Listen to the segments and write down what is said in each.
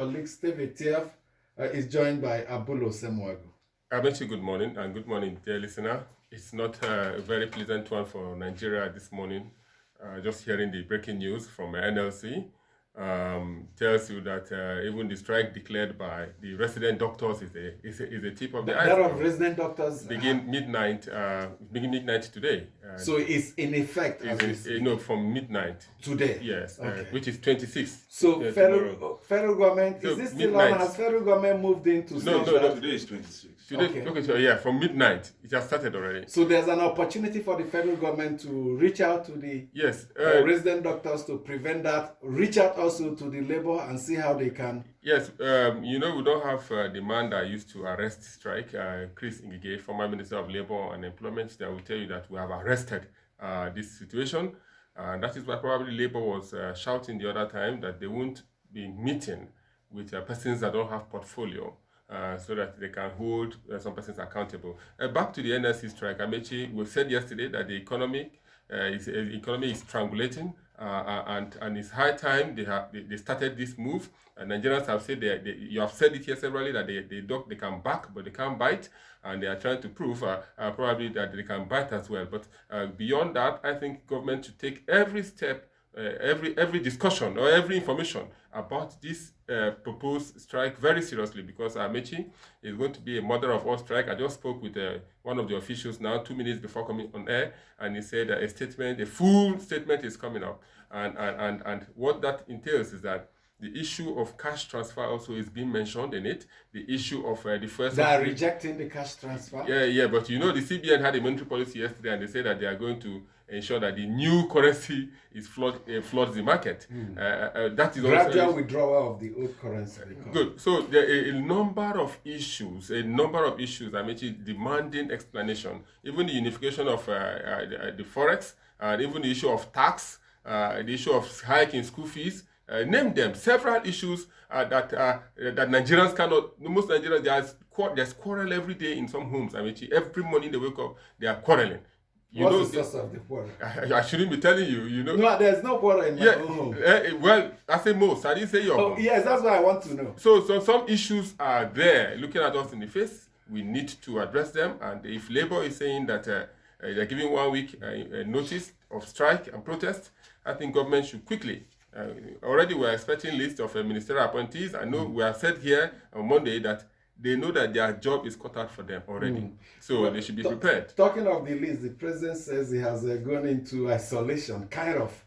Colleague Steve Etiaf is joined by Abulo Semwagu. Abenchi, good morning, and good morning, dear listener. It's not a very pleasant one for Nigeria this morning. Just hearing the breaking news from NLC tells you that even the strike declared by the resident doctors is a tip of the iceberg. That of resident doctors begin midnight today. So it's in effect from midnight today. Yes, okay. Which is 26th. So federal government, is this still on? Has federal government moved into? No, today is 26. Today, okay, so yeah, from midnight it has started already. So there's an opportunity for the federal government to reach out to the resident doctors to prevent that. Reach out also to the labor and see how they can. Yes, we don't have the man that used to arrest strike, Chris Ngige, former Minister of Labor and Employment, that will tell you that we have arrested this situation. That is why probably Labor was shouting the other time that they won't be meeting with persons that don't have portfolio so that they can hold some persons accountable. Back to the NLC strike, Amechi, we said yesterday that the economy is strangulating. And it's high time they started this move. And Nigerians have said you have said it here severally that they can back but they can't bite, and they are trying to prove probably that they can bite as well. But beyond that, I think government should take every step, every discussion or every information about this proposed strike very seriously, because Amechi is going to be a mother of all strike. I just spoke with one of the officials now 2 minutes before coming on air, and he said that a full statement is coming up, and what that entails is that the issue of cash transfer also is being mentioned in it. The issue of the first... They are rejecting the cash transfer? Yeah, but the CBN had a monetary policy yesterday, and they said that they are going to ensure that the new currency is floods the market. That is gradual withdrawal of the old currency. Good. So there are a number of issues, I'm actually demanding explanation. Even the unification of the forex, and even the issue of tax, the issue of hiking school fees. Name them. Several issues that Nigerians cannot. Most Nigerians, there's quarrel every day in some homes. Every morning they wake up, they are quarreling. What's the source of the quarrel? I shouldn't be telling you. No, there's no quarrel in my own home. Well, I say most. I didn't say your home. Yes, that's what I want to know. So some issues are there, looking at us in the face. We need to address them. And if Labour is saying that they're giving 1 week notice of strike and protest, I think government should quickly. Already we're expecting list of ministerial appointees. I know we have said here on Monday that they know that their job is cut out for them already. So they should be prepared. Talking of the list, the president says he has gone into isolation, kind of.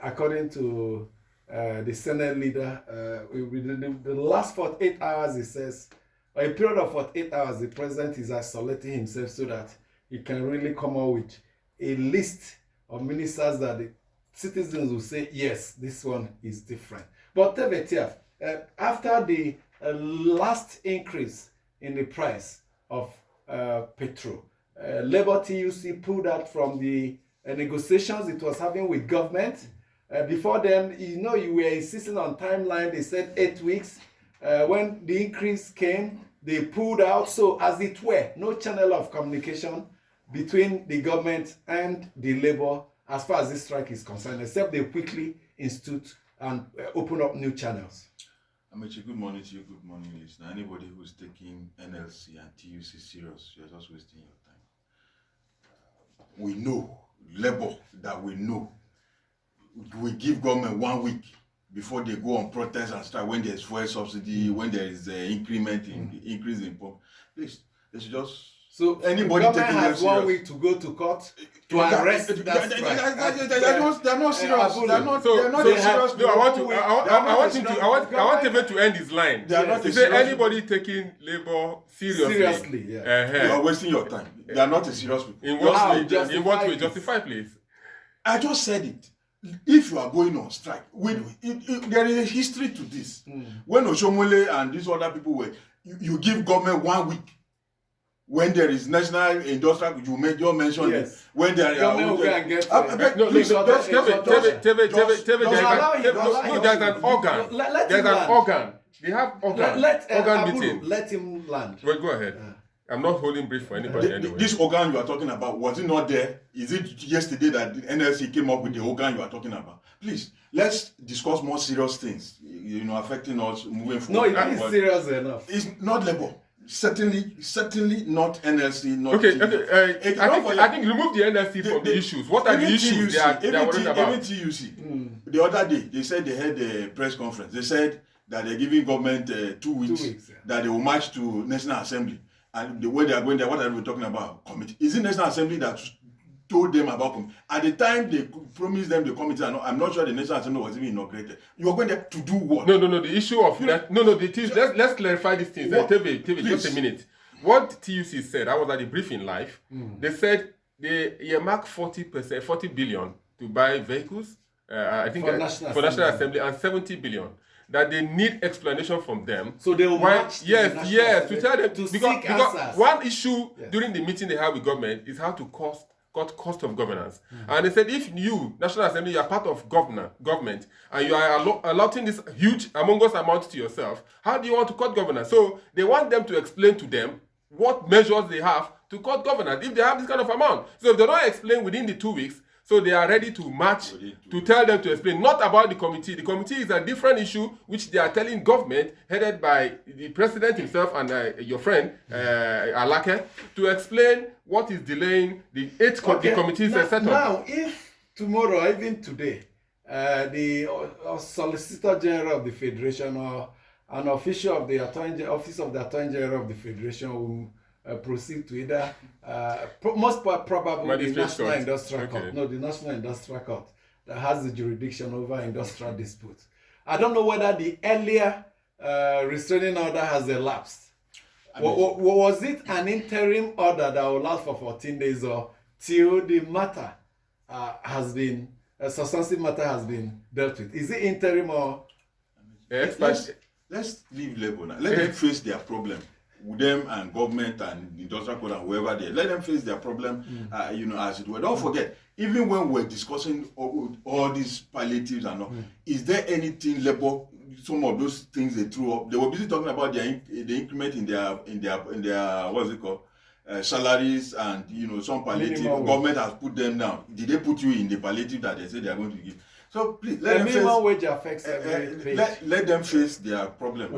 According to the Senate leader, within the last 48 hours, he says, a period of 48 hours, the president is isolating himself so that he can really come out with a list of ministers that the citizens will say, yes, this one is different. But Tevetiaf, after the last increase in the price of petrol, Labour TUC pulled out from the negotiations it was having with government. Before then, you were insisting on timeline. They said 8 weeks. When the increase came, they pulled out. So as it were, no channel of communication between the government and the Labour as far as this strike is concerned, except they quickly institute and open up new channels. Amechi, good morning to you, good morning, listener. Anybody who's taking NLC and TUC serious, you're just wasting your time. We know, Labour that we know, we give government 1 week before they go on protest and strike when there's fuel subsidy, when there is increase in pump. Please, they should just... So anybody taking has 1 week to go to court to arrest that strike. They're not serious. They're not serious. No, I want Teve to end his line. They are not to say anybody taking Labour seriously. You are wasting your time. They are not a serious people. In what way? Justify, please. I just said it. If you are going on strike, there is a history to this. When Oshomole and these other people were, you give government 1 week. When there is national industrial, you mention yes. It. When there is there's an organ. There's an organ. They have organ. Let him land. Well, go ahead. I'm not holding brief for anybody anyway. This organ you are talking about, was it not there? Is it yesterday that the NLC came up with the organ you are talking about? Please, let's discuss more serious things, affecting us moving forward. No, it is serious enough. It's not labor. Certainly not NLC, not Okay. TUC. I think remove the NLC from the issues. What are the issues they are worried about? Even TUC. The other day, they said they had a press conference. They said that they're giving government 2 weeks, yeah. that they will march to National Assembly. And the way they are going there, what are we talking about? Committee. Is it National Assembly that told them about committee? At the time they promised them the committee, I'm not sure the National Assembly was even inaugurated. You are going there to do what? No. The issue of that. No. Let's clarify these things. TV, just a minute. What TUC said, I was at the briefing live. They said they earmarked 40 billion to buy vehicles. I think for National Assembly and 70 billion. That they need explanation from them. So they will march to tell them because answers. One issue during the meeting they had with government is how to cut cost of governance. And they said if you, National Assembly, you are part of government and you are allotting this huge humongous amount to yourself, how do you want to cut governance? So they want them to explain to them what measures they have to cut governance if they have this kind of amount. So if they don't explain within the 2 weeks, so they are ready to march to tell them to explain, not about the committee. The committee is a different issue which they are telling government, headed by the president himself and your friend, Alake, to explain what is delaying the committees set up. Now, if tomorrow, or even today, the Solicitor General of the Federation or an official of the Office of the Attorney General of the Federation will proceed to either most probably the National Industrial Court. No, the National Industrial Court that has the jurisdiction over industrial disputes. I don't know whether the earlier restraining order has elapsed. Was it an interim order that will last for 14 days or till the matter has been substantive matter has been dealt with? Is it interim or? Let's leave labor now. Let them face their problem. With them and government and industrial code and whoever they let them face their problem, as it were. Don't forget, even when we're discussing all these palliatives and all, is there anything labor? Some of those things they threw up. They were busy talking about the increment in their what's it called, salaries and some palliative. Government has put them down. Did they put you in the palliative that they say they are going to give? So please let them minimum wage affects every let them face their problem.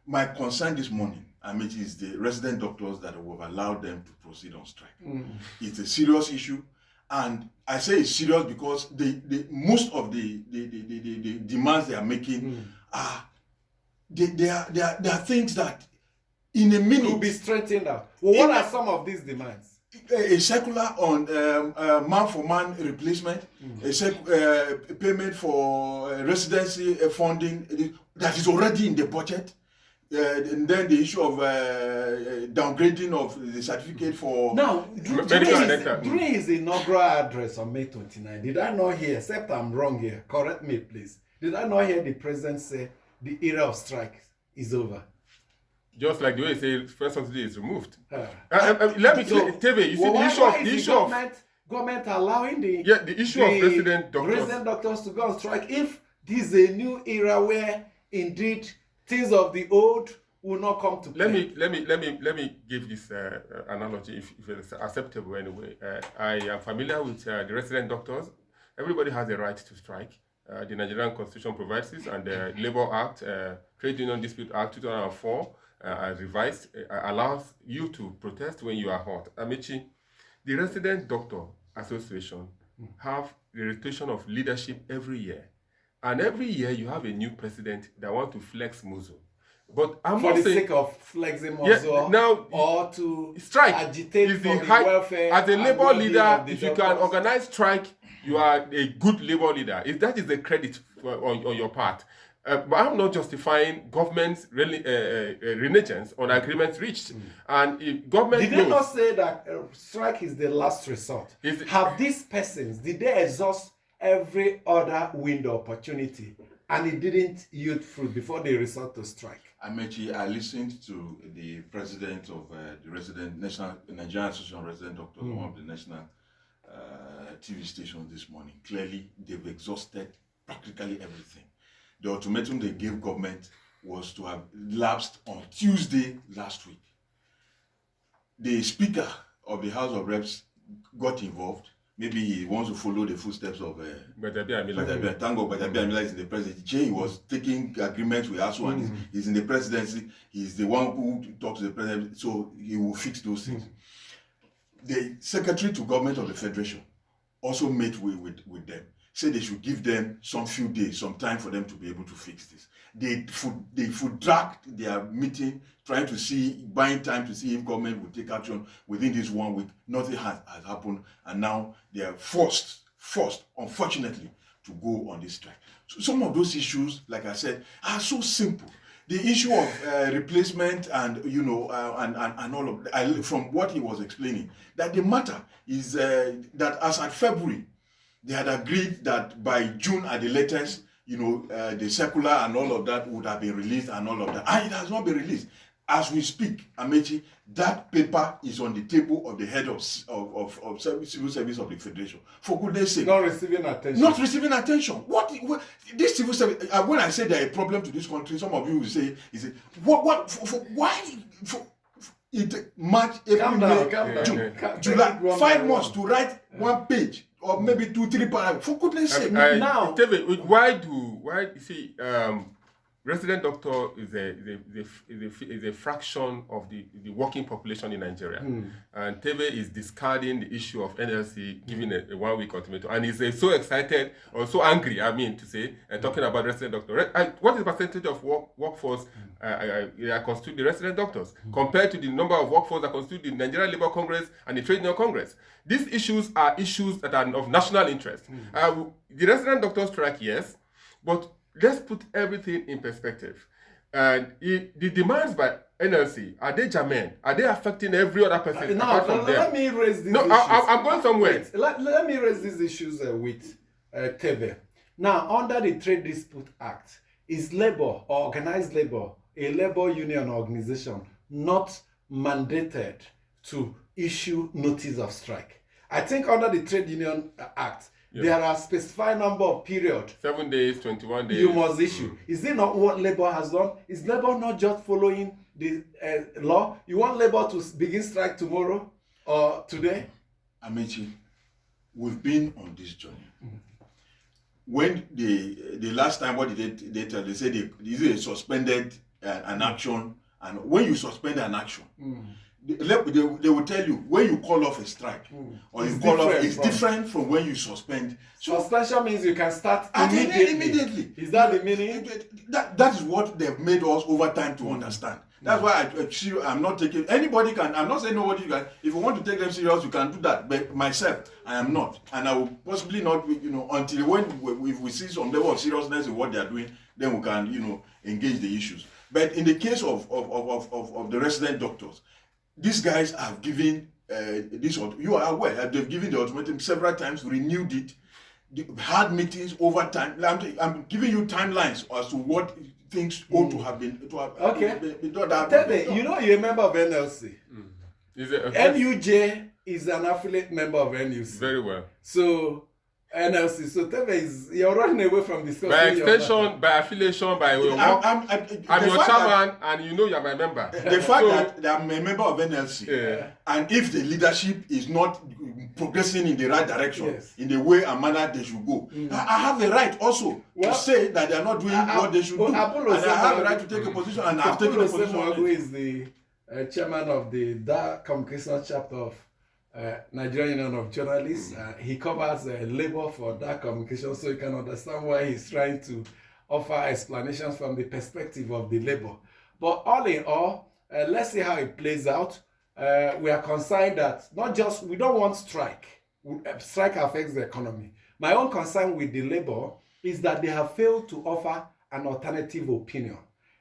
My concern this morning, it is the resident doctors that have allowed them to proceed on strike. It's a serious issue, and I say it's serious because most of the demands they are making they are things that in a minute will be straightened out. Well, what are some of these demands? A circular on man-for-man replacement, payment for residency funding that is already in the budget. And then the issue of downgrading of the certificate for... Now, during his inaugural address on May 29, did I not hear, except I'm wrong here, correct me please, did I not hear the president say the era of strike is over? Just like the way he said, first subsidy is removed. Let me tell you, TV, you see the issue of government allowing the issue of resident doctors to go on strike if this is a new era where indeed things of the old will not come to play. Let me give this analogy if it's acceptable anyway. I am familiar with the resident doctors. Everybody has a right to strike. The Nigerian Constitution provides this, and the Labour Act, Trade Union Dispute Act 2004, as revised, allows you to protest when you are hurt. Amici, the Resident Doctor Association have the rotation of leadership every year. And every year you have a new president that want to flex muscle. But I'm for not the saying, sake of flexing muscle or to strike agitate is for the welfare. As a labor leader, if you can organize strike, you are a good labor leader. That is a credit on your part. But I'm not justifying government's renegence on agreements reached. And if government did they not say that strike is the last resort? Have these persons, did they exhaust every other window opportunity and it didn't yield fruit before they resort to strike? Amechi, I listened to the president of the Nigerian Association of Resident Doctors, one of the national TV stations this morning. Clearly, they've exhausted practically everything. The ultimatum they gave government was to have lapsed on Tuesday last week. The Speaker of the House of Reps got involved, maybe he wants to follow the footsteps of Gbajabiamila. Thank God Gbajabiamila is in the presidency. Jay was taking agreements with ASUU and he's in the presidency. He's the one who talks to the president, so he will fix those things. The secretary to government of the federation also met with them. Said they should give them some few days, some time for them to be able to fix this. They drag their meeting, trying to see, buying time to see if government will take action within this 1 week. Nothing has happened, and now they are forced, unfortunately, to go on this strike. So some of those issues, like I said, are so simple. The issue of replacement and and all of that, from what he was explaining, that the matter is that as at February, they had agreed that by June at the latest, the circular and all of that would have been released and all of that. And it has not been released. As we speak, Amechi, that paper is on the table of the head of civil service of the federation. For goodness sake. Not receiving attention. Not receiving attention. What this civil service, when I say there is a problem to this country, some of you will say, why? March, April, May, June, July, 5 months to write 1 page or maybe 2-3 paragraphs. For goodness sake. Now, why you see, resident doctor is a fraction of the working population in Nigeria, and Tebe is discarding the issue of NLC, giving a 1 week ultimatum, and he's so excited or so angry. Talking about resident doctor. What is the percentage of workforce constitute the resident doctors compared to the number of workforce that constitute the Nigerian Labour Congress and the Trade Union Congress? These issues are issues that are of national interest. The resident doctor strike, yes, but let's put everything in perspective. And the demands by NLC, are they germane? Are they affecting every other person apart from them? Let me raise these issues. I'm going somewhere. Let me raise these issues with Tebe. Now, under the Trade Dispute Act, is labor or organized labor a labor union organization not mandated to issue notice of strike? I think under the Trade Union Act, there are specified number of period. 7 days, 21 days. You must issue. Is it not what labor has done? Is labor not just following the law? You want labor to begin strike tomorrow or today? Amechi, we've been on this journey. When the last time, what did they tell? They said they suspended an action, and when you suspend an action, they will tell you when you call off a strike or you call off, it's different from when you suspend. So suspension means you can start immediately. Is that the meaning? That is what they've made us over time to understand. That's why I'm not taking, anybody can, I'm not saying nobody can. If you want to take them serious, you can do that. But myself, I am not. And I will possibly not, until if we see some level of seriousness in what they are doing, then we can, engage the issues. But in the case of the resident doctors, these guys have given you are aware, they've given the ultimatum several times, renewed it, had meetings over time. I'm giving you timelines as to what things ought to have been done. Tebe, you're a member of NLC. NUJ is an affiliate member of NUC. Very well. So NLC. So Tebe you're running away from discussing. By extension, by affiliation, by your work. I'm your chairman, and you're my member. The fact that I'm a member of NLC, and if the leadership is not progressing in the right direction, in the way and manner they should go, I have a right also to say that they are not doing what they should do, and I have a right to take a position, and I've taken a position. Who is the chairman of the DA Communication chapter of Nigerian Union of Journalists. He covers labor for DA Communication, so you can understand why he's trying to offer explanations from the perspective of the labor. But all in all, let's see how it plays out. We are concerned that we don't want strike. Strike affects the economy. My own concern with the labor is that they have failed to offer an alternative opinion.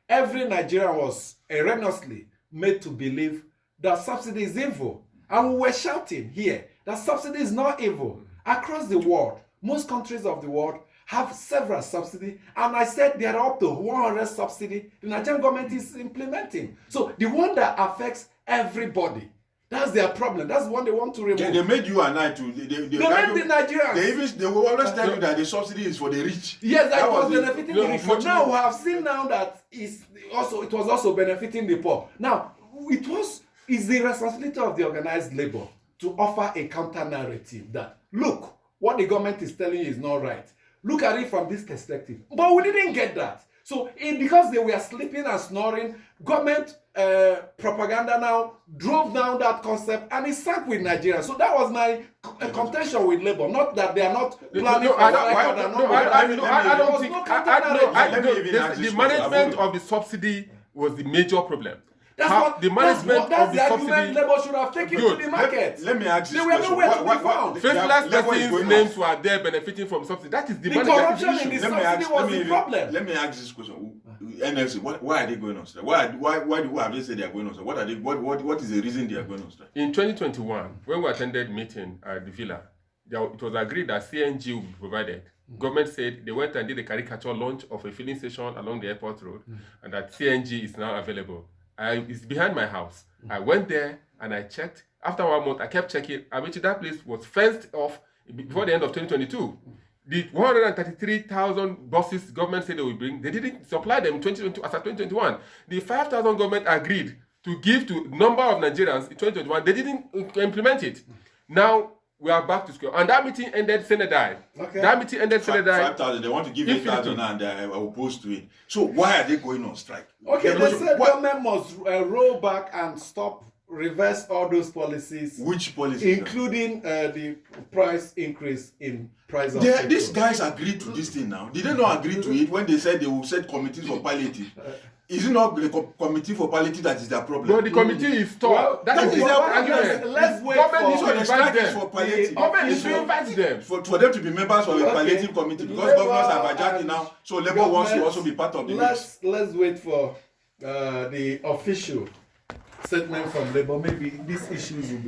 Every Nigerian was erroneously made to believe that subsidy is evil. And we were shouting here that subsidy is not evil. Across the world, most countries of the world have several subsidies. And I said there are up to 100 subsidies the Nigerian government is implementing. So the one that affects everybody, that's their problem. That's the one they want to remove. They made you and I to. They made the Nigerians. They will always tell you that the subsidy is for the rich. Yes, that was benefiting the rich. But now we have seen now that it was also benefiting the poor. Now, it's the responsibility of the organized labor to offer a counter narrative that, look, what the government is telling you is not right. Look at it from this perspective. But we didn't get that. So because they were sleeping and snoring, government propaganda now drove down that concept and it sank with Nigeria. So that was my contention with Labour. Not that they are not planning for the management of the subsidy was the major problem. That's the argument Labour should have taken to the market. Let me ask you this question. They were nowhere to be found. Faceless persons' names were there benefiting from subsidy. That is the corruption in the subsidy was the problem. Let me ask this question. NLC, why are they going on strike? Why have they said they are going on strike? What is the reason they are going on strike? In 2021, when we attended meeting at the Villa, it was agreed that CNG would be provided. Government said they went and did a caricature launch of a filling station along the airport road, and that CNG is now available. It's behind my house. I went there and I checked. After 1 month, I kept checking. I bet you that place was fenced off before the end of 2022. The 133,000 buses government said they would bring, they didn't supply them in 2022 as of 2021. The 5,000 government agreed to give to number of Nigerians in 2021. They didn't implement it. Now we are back to square. And that meeting ended Senate. Okay. That meeting ended Senate. 5,000. They want to give 8,000 and they are opposed to it. So why are they going on strike? Okay, they said government must roll back and reverse all those policies. Which policies? Including the price increase in price of these guys agreed to this thing now. Did they not agree to it when they said they will set committees for palliative? Is it not the committee for palliative that is their problem? No, the committee is stopped. Well, that is their argument. Let's wait government for the strike them. is for palliative. Government is to invite them. For them to be members of a palliative committee because governors have hijacked it now. So Labour wants to also be part of the mix. Let's wait for the official statement from Labour. Maybe these issues will be